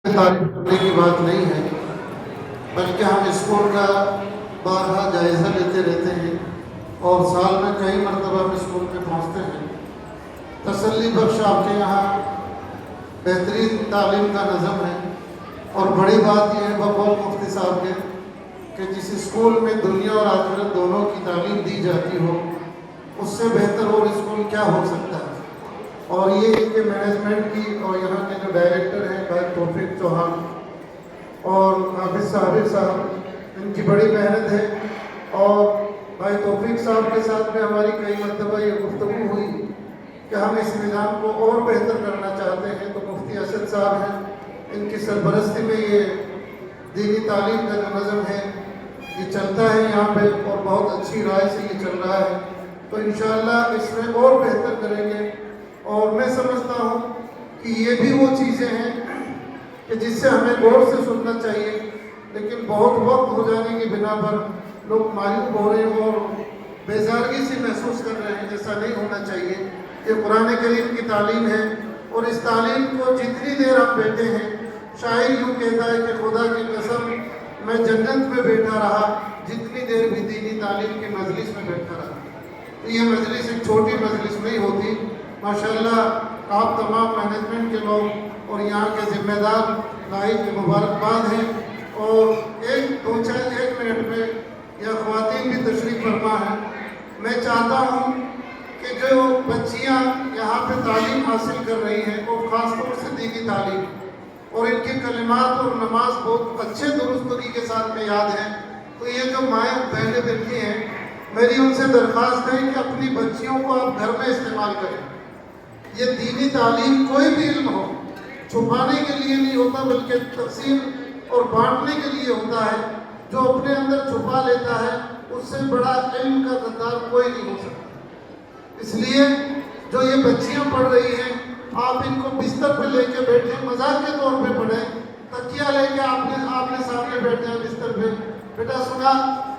تعریف کرنے کی بات نہیں ہے، بلکہ ہم اسکول کا بارہا جائزہ لیتے رہتے ہیں اور سال میں کئی مرتبہ ہم اسکول میں پہنچتے ہیں۔ تسلی بخش آپ کے یہاں بہترین تعلیم کا نظم ہے، اور بڑی بات یہ ہے بقول مفتی صاحب کے کہ جس اسکول میں دنیا اور آخرت دونوں کی تعلیم دی جاتی ہو، اس سے بہتر اور اسکول کیا ہو سکتا ہے۔ اور یہ ان کے مینجمنٹ کی اور یہاں کے جو ڈائریکٹر ہیں بھائی توفیق چوہان اور حافظ صاحب، ان کی بڑی محنت ہے۔ اور بھائی توفیق صاحب کے ساتھ میں ہماری کئی مرتبہ یہ گفتگو ہوئی کہ ہم اس نظام کو اور بہتر کرنا چاہتے ہیں، تو مفتی اسد صاحب ہیں، ان کی سرپرستی میں یہ دینی تعلیم کا جو نظم ہے یہ چلتا ہے یہاں پہ، اور بہت اچھی رائے سے یہ چل رہا ہے۔ تو انشاءاللہ اس میں اور بہتر کریں گے، اور میں سمجھتا ہوں کہ یہ بھی وہ چیزیں ہیں کہ جس سے ہمیں غور سے سننا چاہیے، لیکن بہت وقت ہو جانے کی بنا پر لوگ مایوب ہو رہے ہیں اور بیزارگی سے محسوس کر رہے ہیں۔ جیسا نہیں ہونا چاہیے۔ یہ قرآن کریم کی تعلیم ہے، اور اس تعلیم کو جتنی دیر ہم بیٹھے ہیں، شاعر یوں کہتا ہے کہ خدا کی قسم میں جنت میں بیٹھا رہا جتنی دیر بھی دینی تعلیم کی مجلس میں بیٹھا رہا۔ تو یہ مجلس ایک چھوٹی مجلس نہیں ہوتی۔ ماشاءاللہ آپ تمام مینجمنٹ کے لوگ اور یہاں کے ذمہ دار لائق کے مبارکباد ہیں۔ اور ایک منٹ میں یا خواتین بھی تشریف فرما ہے، میں چاہتا ہوں کہ جو بچیاں یہاں پہ تعلیم حاصل کر رہی ہیں، اور خاص طور سے دینی تعلیم، اور ان کے کلمات اور نماز بہت اچھے درستگی کے ساتھ میں یاد ہیں، تو یہ جو مائیں بہنیں بیٹھی ہیں، میری ان سے درخواست ہے کہ اپنی بچیوں کو آپ گھر میں استعمال کریں۔ یہ دینی تعلیم کوئی بھی علم ہو، چھپانے کے لیے نہیں ہوتا، بلکہ تقسیم اور بانٹنے کے لیے ہوتا ہے۔ جو اپنے اندر چھپا لیتا ہے، اس سے بڑا علم کا غدار کوئی نہیں ہو سکتا۔ اس لیے جو یہ بچیاں پڑھ رہی ہیں، آپ ان کو بستر پہ لے کے بیٹھیں، مذاق کے طور پہ پڑھیں، تکیہ لے کے آپ نے سامنے بیٹھ جائیں بستر پہ، بیٹا سنا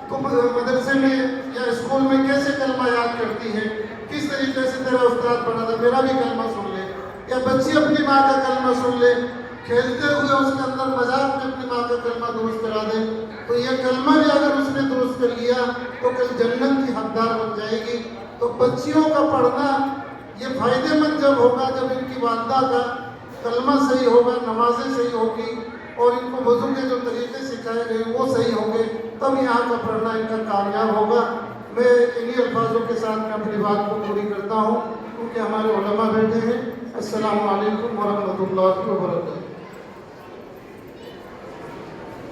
تم مدرسے میں یا اسکول میں کیسے کلمہ یاد کرتی ہے، کس طریقے سے تیرا استاد پڑھا تھا، میرا بھی کلمہ سن لے۔ یا بچی اپنی ماں کا کلمہ سن لے، کھیلتے ہوئے اس کے اندر مذاق میں اپنی ماں کا کلمہ درست کرا دے، تو یہ کلمہ بھی اگر اس نے درست کر لیا تو کل جنت کی حقدار بن جائے گی۔ تو بچیوں کا پڑھنا یہ فائدے مند جب ہوگا جب ان کی والدہ کا کلمہ صحیح ہوگا، نمازیں صحیح ہوگی، اور ان کو وضو کے جو طریقے سکھائے گئے وہ صحیح ہوں گے، تب یہاں کا پڑھنا ان کا کامیاب ہوگا۔ میں انہی الفاظوں کے ساتھ میں اپنی بات کو پوری کرتا ہوں، کیونکہ ہمارے علماء بیٹھے ہیں۔ السلام علیکم ورحمۃ اللہ وبرکاتہ۔